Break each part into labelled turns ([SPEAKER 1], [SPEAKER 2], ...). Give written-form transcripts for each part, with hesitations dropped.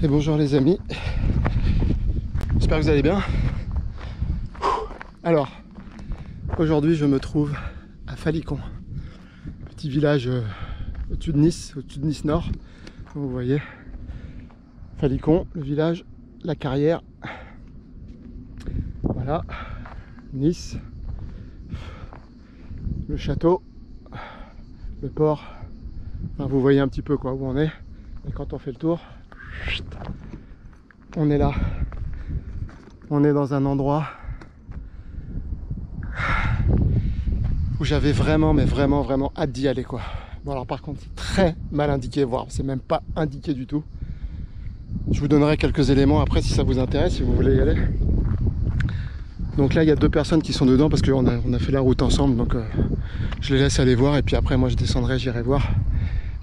[SPEAKER 1] Et bonjour les amis, j'espère que vous allez bien. Alors, aujourd'hui je me trouve à Falicon, petit village au-dessus de Nice Nord, comme vous voyez. Falicon, le village, la carrière, voilà, Nice, le château, le port, enfin, vous voyez un petit peu quoi où on est. Et quand on fait le tour, on est là, on est dans un endroit où j'avais vraiment, mais vraiment hâte d'y aller quoi. Bon alors par contre c'est très mal indiqué, voire c'est même pas indiqué du tout. Je vous donnerai quelques éléments après si ça vous intéresse, si vous voulez y aller. Donc là il y a deux personnes qui sont dedans parce qu'on a fait la route ensemble, donc je les laisse aller voir et puis après moi je descendrai, j'irai voir.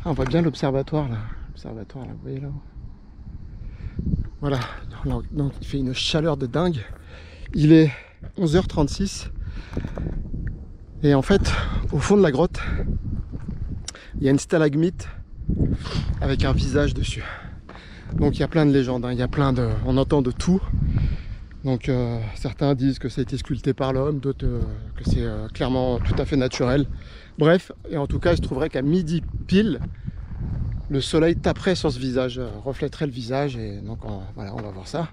[SPEAKER 1] Ah, on voit bien l'observatoire là, vous voyez là. Voilà, donc il fait une chaleur de dingue. Il est 11h36 et en fait au fond de la grotte il y a une stalagmite avec un visage dessus. Donc il y a plein de légendes, hein. Il y a plein de, on entend de tout. Donc certains disent que ça a été sculpté par l'homme, d'autres que c'est clairement tout à fait naturel. Bref, et en tout cas il se trouverait qu'à midi pile, le soleil taperait sur ce visage, reflèterait le visage, et donc voilà, on va voir ça.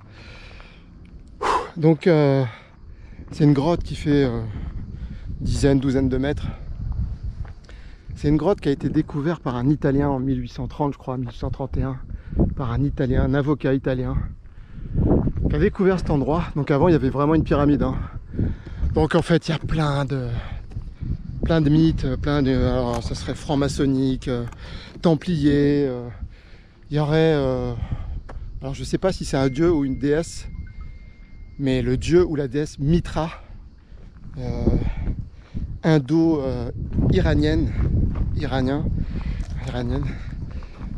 [SPEAKER 1] Donc c'est une grotte qui fait douzaine de mètres. C'est une grotte qui a été découverte par un Italien en 1830, je crois, 1831, par un Italien, un avocat italien, qui a découvert cet endroit. Donc avant, il y avait vraiment une pyramide, hein. Donc en fait, il y a plein de mythes, alors ça serait franc-maçonnique, templier. Il y aurait, alors je sais pas si c'est un dieu ou une déesse, mais le dieu ou la déesse Mitra, indo-iranienne,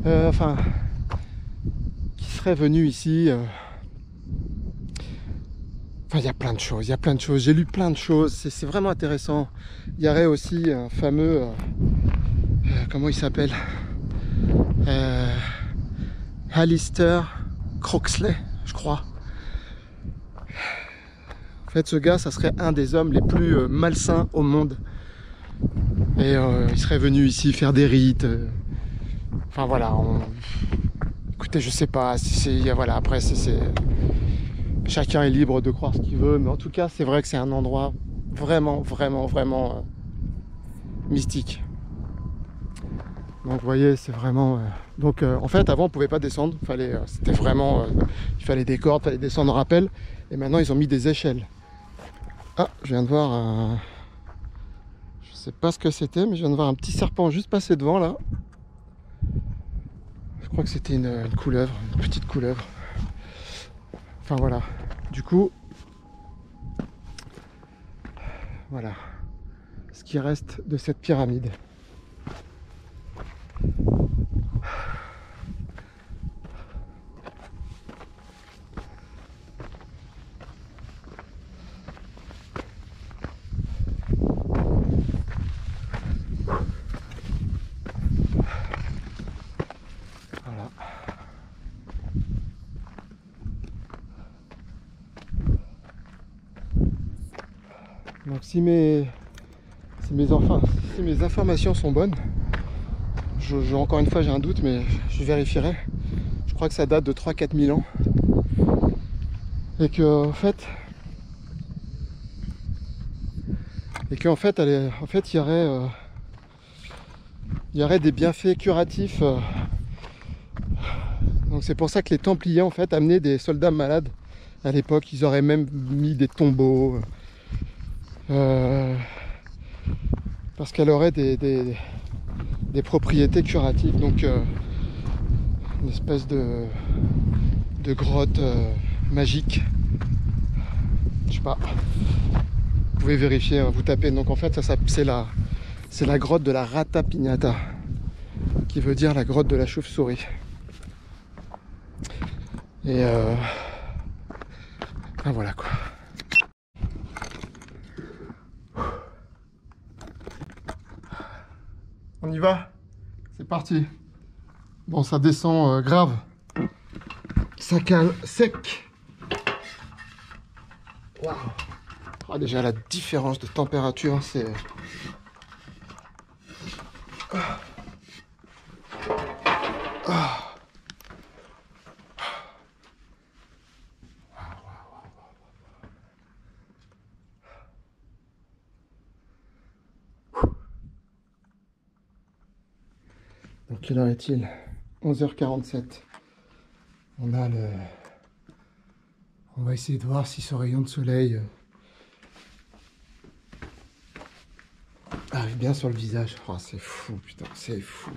[SPEAKER 1] enfin, qui serait venu ici. Enfin, il y a plein de choses, j'ai lu plein de choses, c'est vraiment intéressant. Il y aurait aussi un fameux, comment il s'appelle, Alistair Croxley, je crois. En fait, ce gars, ça serait un des hommes les plus malsains au monde. Et il serait venu ici faire des rites. Enfin voilà, écoutez, je sais pas, voilà, après chacun est libre de croire ce qu'il veut, mais en tout cas, c'est vrai que c'est un endroit vraiment mystique. Donc vous voyez, c'est vraiment... Donc en fait, avant, on pouvait pas descendre, c'était vraiment... il fallait des cordes, il fallait descendre en rappel, et maintenant, ils ont mis des échelles. Ah, je viens de voir un... Je sais pas ce que c'était, mais je viens de voir un petit serpent juste passer devant, là. Je crois que c'était une couleuvre, une petite couleuvre. Enfin voilà, du coup, voilà ce qui reste de cette pyramide. Voilà. Donc si mes informations sont bonnes, encore une fois j'ai un doute, mais je vérifierai. Je crois que ça date de 3-4 000 ans. Et qu'en fait, il y aurait des bienfaits curatifs. Donc c'est pour ça que les Templiers en fait amenaient des soldats malades à l'époque. Ils auraient même mis des tombeaux. Parce qu'elle aurait des propriétés curatives, donc une espèce de grotte magique. Je sais pas. Vous pouvez vérifier, hein, vous tapez. Donc en fait, c'est la grotte de la Ratapignata, qui veut dire la grotte de la chauve-souris. Et ben voilà quoi. On y va, c'est parti. Bon, ça descend grave. Ça cale sec. Waouh. Ah, déjà la différence de température, c'est... Donc quelle heure est-il? 11h47. On a le... On va essayer de voir si ce rayon de soleil arrive bien sur le visage. Oh, c'est fou, putain, c'est fou.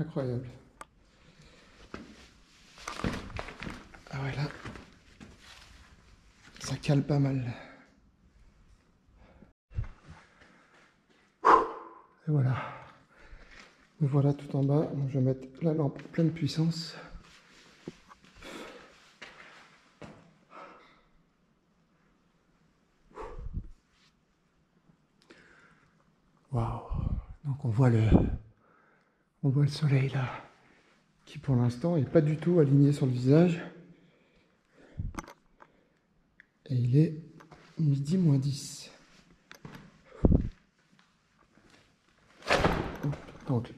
[SPEAKER 1] Incroyable. Ah ouais, là, ça cale pas mal. Et voilà. Me voilà tout en bas. Donc, je vais mettre la lampe pleine puissance. Waouh. Donc on voit le soleil là, qui pour l'instant est pas du tout aligné sur le visage. Et il est midi moins 10. Donc,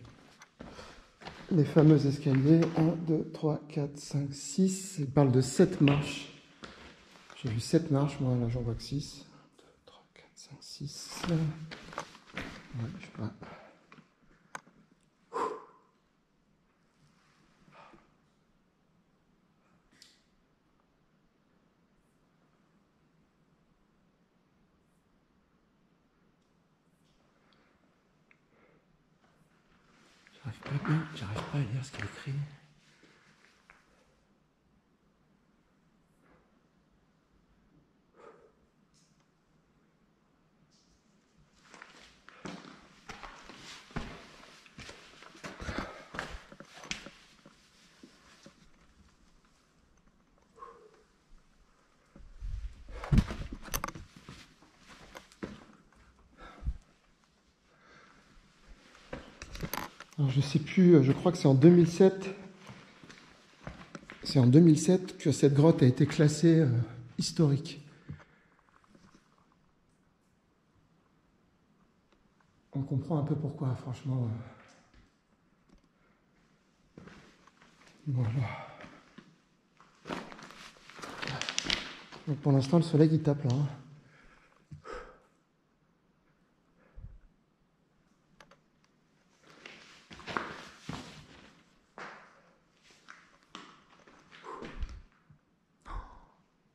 [SPEAKER 1] les fameux escaliers, 1, 2, 3, 4, 5, 6, il parle de 7 marches. J'ai vu 7 marches, moi là j'en vois que 6. 1, 2, 3, 4, 5, 6. Ouais, je sais pas. J'arrive pas à lire ce qu'il écrit. Alors je sais plus, je crois que c'est en 2007. C'est en 2007 que cette grotte a été classée historique. On comprend un peu pourquoi, franchement. Voilà. Donc pour l'instant, le soleil il tape là. Hein.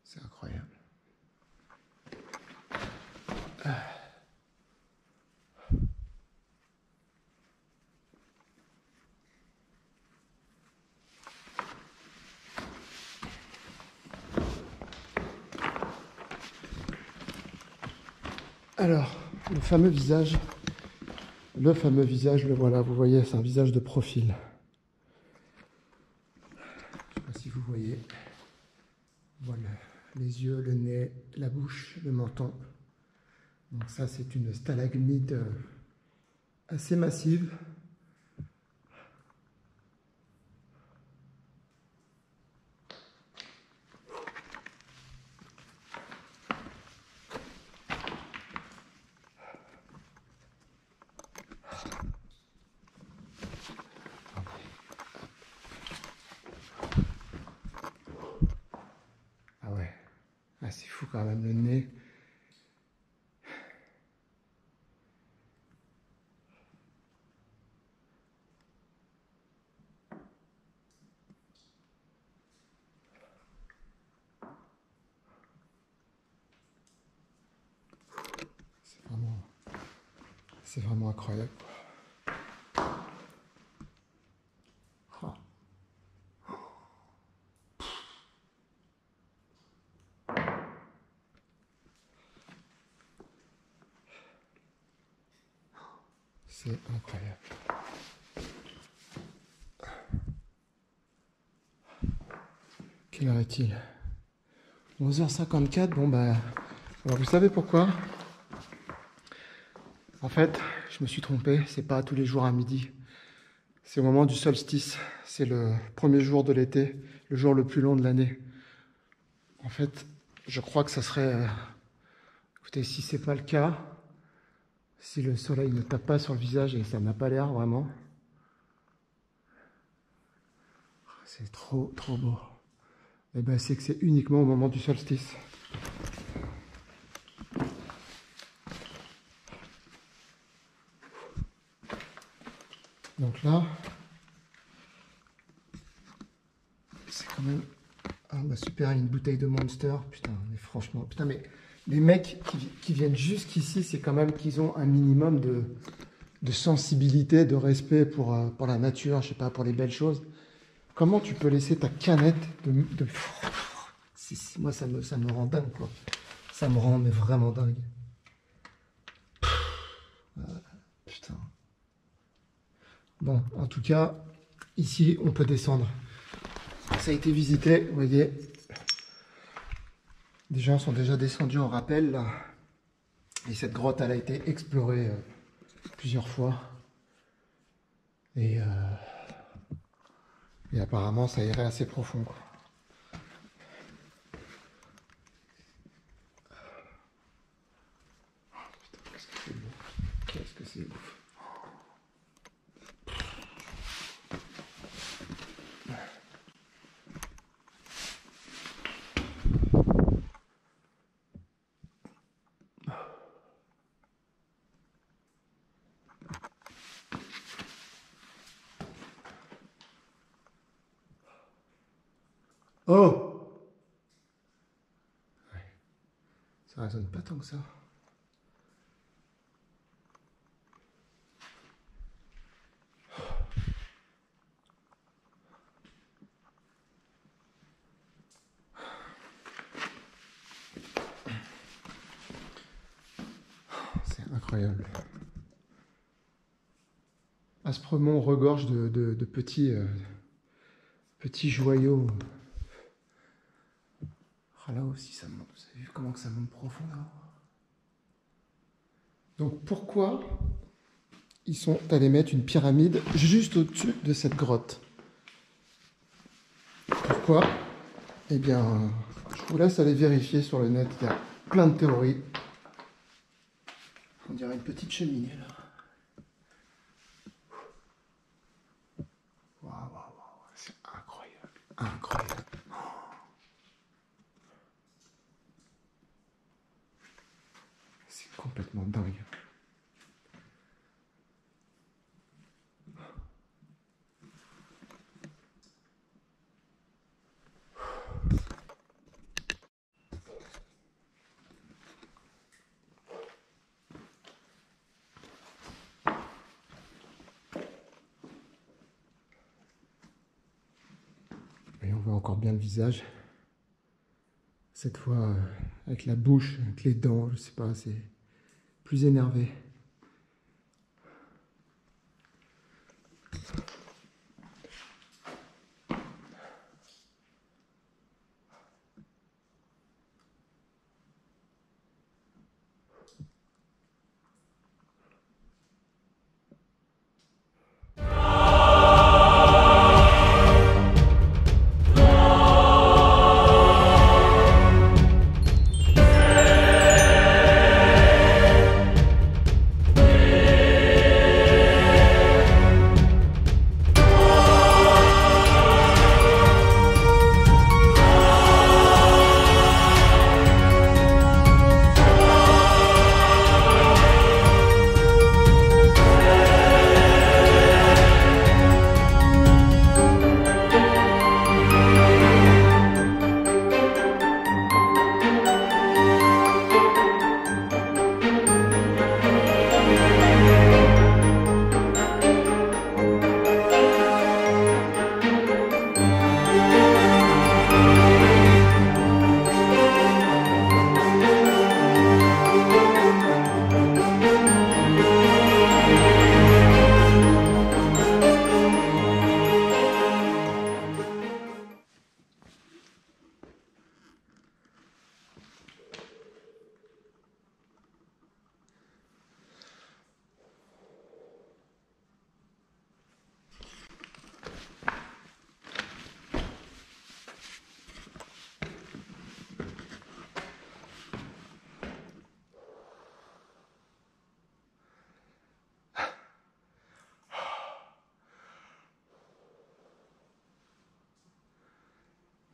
[SPEAKER 1] C'est incroyable. Alors, le fameux visage, le voilà, vous voyez, c'est un visage de profil. Je ne sais pas si vous voyez. Voilà, les yeux, le nez, la bouche, le menton. Donc ça, c'est une stalagmite assez massive. c'est fou quand même, le nez. C'est vraiment incroyable. Oh. C'est incroyable. Quelle heure est-il? 11h54. Bon bah, alors vous savez pourquoi? En fait, je me suis trompé, c'est pas tous les jours à midi. C'est au moment du solstice. C'est le premier jour de l'été, le jour le plus long de l'année. En fait, je crois que ça serait... écoutez, si c'est pas le cas, si le soleil ne tape pas sur le visage, et ça n'a pas l'air vraiment, c'est trop beau. Et ben c'est que c'est uniquement au moment du solstice. Donc là, c'est quand même... Ah bah super, une bouteille de Monster. Putain, mais franchement... Putain, mais les mecs qui viennent jusqu'ici, c'est quand même qu'ils ont un minimum de sensibilité, de respect pour la nature, je sais pas, pour les belles choses. Comment tu peux laisser ta canette de... Moi, ça me rend dingue, quoi. Ça me rend mais vraiment dingue. Putain. Bon, en tout cas, ici, on peut descendre. Ça a été visité, vous voyez. Des gens sont déjà descendus en rappel, là. Et cette grotte, elle a été explorée plusieurs fois. Et apparemment, ça irait assez profond, quoi. Putain, qu'est-ce que c'est beau. Qu'est-ce que c'est beau. Oh! Ouais. Ça résonne pas tant que ça. C'est incroyable. Aspremont regorge de petits joyaux. Ah, là aussi, ça monte. Vous avez vu comment que ça monte profond là? Donc pourquoi ils sont allés mettre une pyramide juste au-dessus de cette grotte? Pourquoi? Eh bien, je vous laisse aller vérifier sur le net. Il y a plein de théories. On dirait une petite cheminée là. Waouh, c'est incroyable. Incroyable. C'est complètement dingue. Et on voit encore bien le visage. Cette fois, avec la bouche, avec les dents, je sais pas, c'est plus énervé.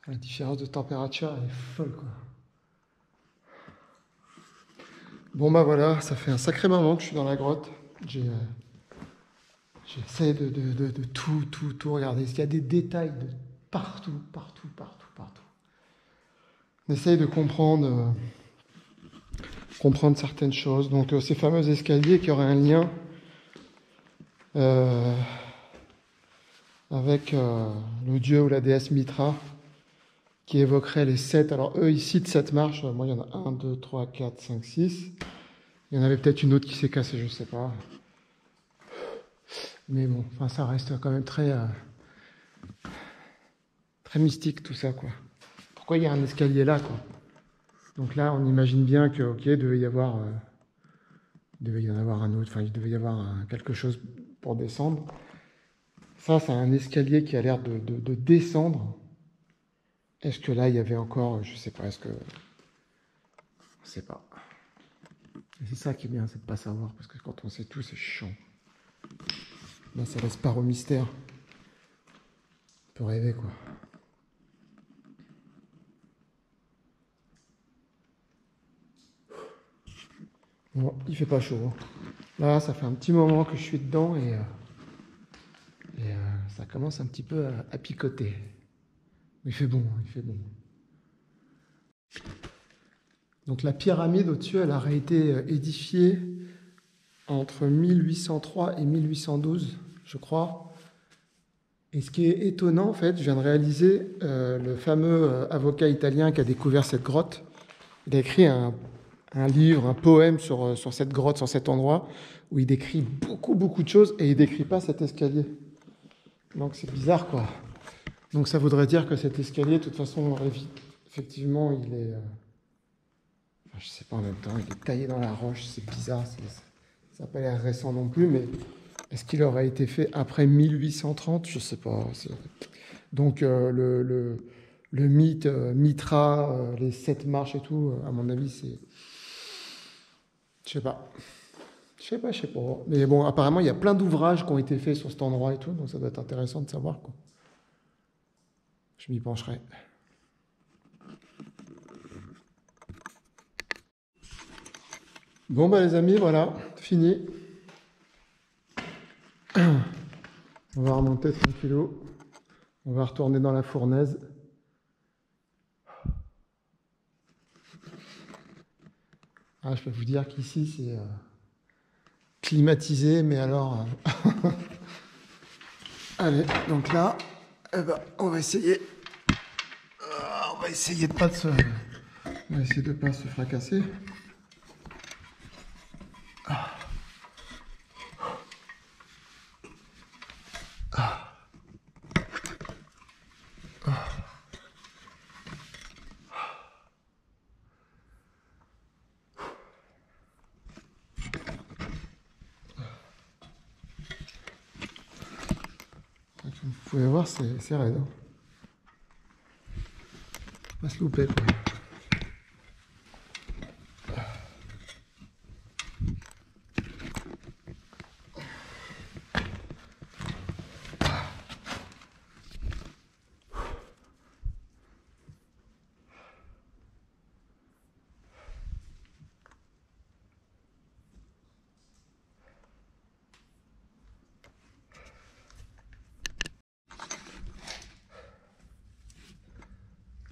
[SPEAKER 1] La différence de température, elle est folle, quoi. Bon, bah voilà, ça fait un sacré moment que je suis dans la grotte. J'essaie de tout regarder. Il y a des détails de partout, partout, partout, partout. On essaye de comprendre certaines choses. Donc, ces fameux escaliers qui auraient un lien euh, avec le dieu ou la déesse Mitra, qui évoquerait les 7. Alors, eux, ils citent 7 marches. Moi, il y en a 1, 2, 3, 4, 5, 6. Il y en avait peut-être une autre qui s'est cassée, je ne sais pas. Mais bon, enfin, ça reste quand même très mystique tout ça, quoi. Pourquoi il y a un escalier là, quoi? Donc là, on imagine bien que, ok, il devait y en avoir un autre. Enfin, il devait y avoir quelque chose pour descendre. Ça, c'est un escalier qui a l'air de descendre. Est-ce que là, il y avait encore, je sais pas, est-ce que, je sais pas. Et c'est ça qui est bien, c'est de pas savoir, parce que quand on sait tout, c'est chiant. Là, ça laisse part au mystère. On peut rêver, quoi. Bon, il fait pas chaud, hein. Là, ça fait un petit moment que je suis dedans et ça commence un petit peu à picoter. Il fait bon, hein, il fait bon. Donc la pyramide au-dessus, elle aurait été édifiée entre 1803 et 1812, je crois. Et ce qui est étonnant, en fait, je viens de réaliser, le fameux avocat italien qui a découvert cette grotte, il a écrit un livre, un poème sur cette grotte, sur cet endroit, où il décrit beaucoup, beaucoup de choses, et il décrit pas cet escalier. Donc c'est bizarre, quoi. Donc ça voudrait dire que cet escalier, de toute façon, effectivement, il est... enfin, je sais pas, en même temps, il est taillé dans la roche, c'est bizarre, ça n'a pas l'air récent non plus, mais est-ce qu'il aurait été fait après 1830? Je sais pas. Donc le mythe, Mitra, les 7 marches et tout, à mon avis, c'est... Je sais pas. Je sais pas. Mais bon, apparemment, il y a plein d'ouvrages qui ont été faits sur cet endroit et tout, donc ça doit être intéressant de savoir, quoi. Je m'y pencherai. Bon, bah les amis, voilà, fini. On va remonter tranquillou. On va retourner dans la fournaise. Ah, je peux vous dire qu'ici, c'est climatisé, mais alors... Allez, donc là, eh ben, on va essayer de pas se... On va essayer de pas se fracasser. Comme vous pouvez voir, c'est raide. Hein. Faut pas se louper, quoi.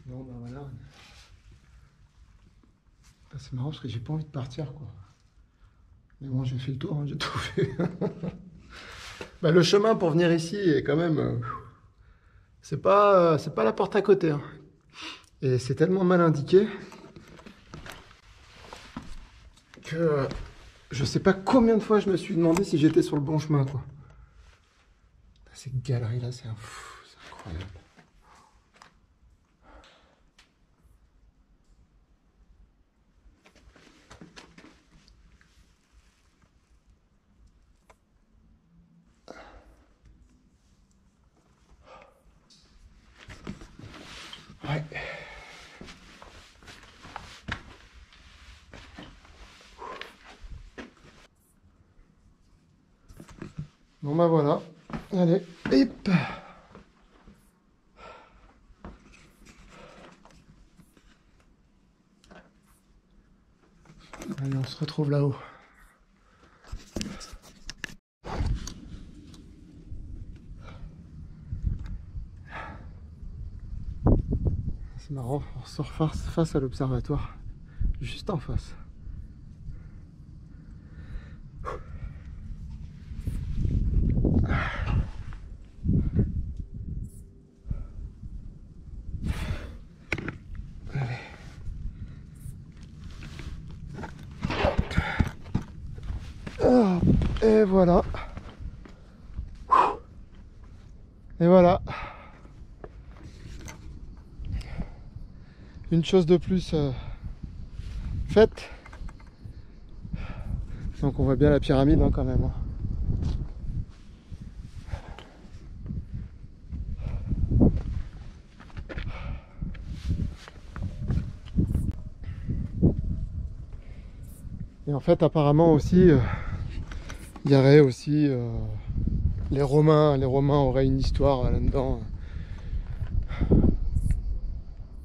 [SPEAKER 1] Bon, ben voilà. C'est marrant parce que j'ai pas envie de partir, quoi. Mais bon, j'ai fait le tour, hein, j'ai tout fait. Bah, le chemin pour venir ici est quand même... c'est pas la porte à côté. Hein. Et c'est tellement mal indiqué que je sais pas combien de fois je me suis demandé si j'étais sur le bon chemin, quoi. Ces galeries-là, c'est incroyable. Ouais. Bon bah voilà. Allez, hop. Allez, on se retrouve là-haut. C'est marrant, on sort face à l'observatoire, juste en face. Et voilà. Et voilà. Une chose de plus faite. Donc on voit bien la pyramide hein, quand même. Hein. Et en fait apparemment aussi il y aurait aussi les Romains auraient une histoire là-dedans.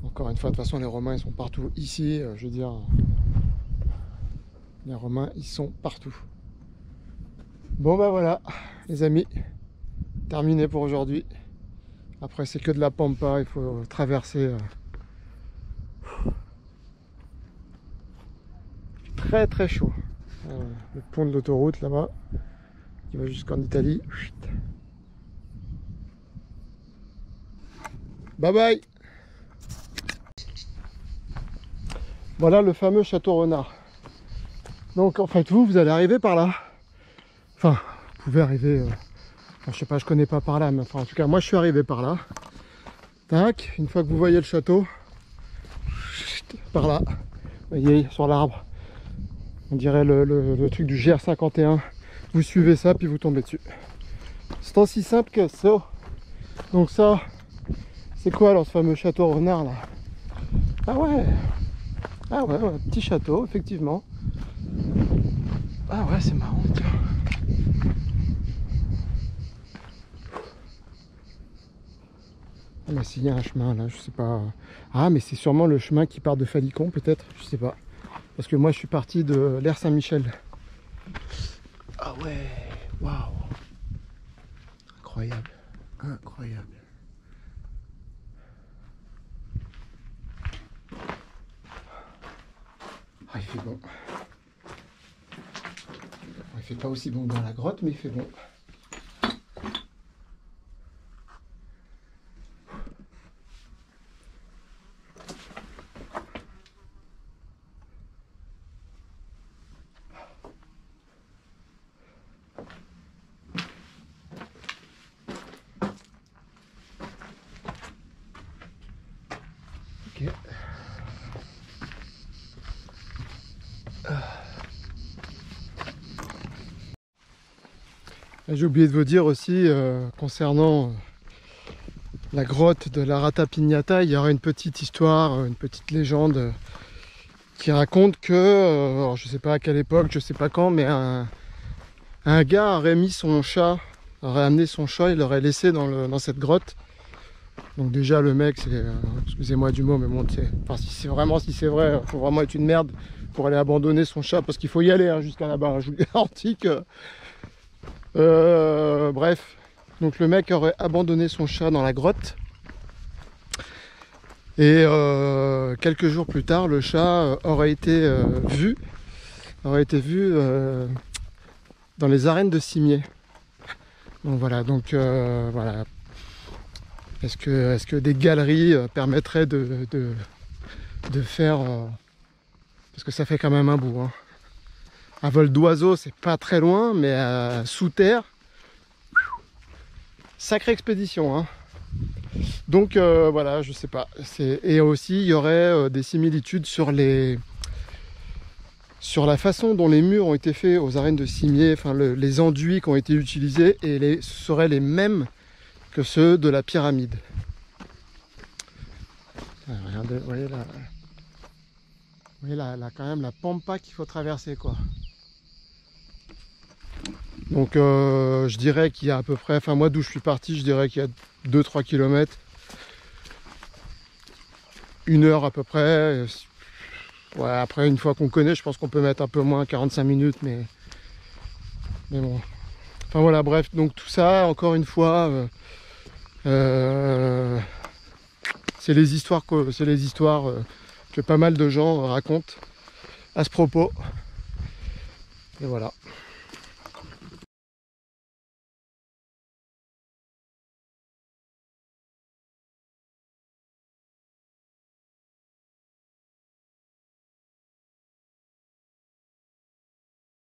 [SPEAKER 1] Encore une fois, de toute façon les Romains ils sont partout ici, je veux dire, les Romains ils sont partout. Bon bah voilà les amis, terminé pour aujourd'hui. Après c'est que de la pampa, il faut traverser très très chaud. Le pont de l'autoroute là-bas qui va jusqu'en Italie. Bye bye. Voilà le fameux château Renard. Donc en fait vous allez arriver par là. Enfin vous pouvez arriver, enfin, je sais pas, je connais pas par là, mais enfin en tout cas moi je suis arrivé par là. Tac, une fois que vous voyez le château, par là, vous voyez sur l'arbre, on dirait le truc du GR51. Vous suivez ça puis vous tombez dessus. C'est aussi simple que ça. Donc ça, c'est quoi alors ce fameux château Renard là? Ah ouais, ouais, petit château effectivement. Ah ouais, c'est marrant tiens. Ah mais s'il y a un chemin là, je sais pas. Ah mais c'est sûrement le chemin qui part de Falicon peut-être, je sais pas. Parce que moi je suis parti de l'Aire Saint-Michel. Ah ouais, waouh. Incroyable, incroyable. Ah il fait bon. Il fait pas aussi bon dans la grotte mais il fait bon. Ok. J'ai oublié de vous dire aussi concernant la grotte de la Ratapignata, il y aura une petite histoire, une petite légende qui raconte que, alors je sais pas à quelle époque, je sais pas quand, mais un gars aurait mis son chat, aurait amené son chat, il l'aurait laissé dans cette grotte. Donc déjà le mec, c'est, excusez-moi du mot, mais bon, enfin, si c'est vrai, il faut vraiment être une merde pour aller abandonner son chat, parce qu'il faut y aller hein, jusqu'à là-bas, hein, je vous garantis que... bref, donc le mec aurait abandonné son chat dans la grotte. Et quelques jours plus tard, le chat aurait été vu dans les arènes de Cimiez. Donc voilà, voilà. Est-ce que des galeries permettraient de faire... parce que ça fait quand même un bout. Hein. À vol d'oiseau, c'est pas très loin, mais sous terre, sacrée expédition. Hein. Donc voilà, je sais pas. Et aussi, il y aurait des similitudes sur la façon dont les murs ont été faits aux arènes de Cimiez, enfin les enduits qui ont été utilisés, et seraient les mêmes que ceux de la pyramide. Regardez, vous voyez là, quand même la pampa qu'il faut traverser quoi. Donc je dirais qu'il y a à peu près, enfin moi d'où je suis parti, je dirais qu'il y a 2-3 km, 1 heure à peu près, Ouais, après, une fois qu'on connaît, je pense qu'on peut mettre un peu moins, 45 minutes, mais bon. Enfin voilà, bref, donc tout ça, encore une fois, c'est les histoires que pas mal de gens racontent à ce propos. Et voilà.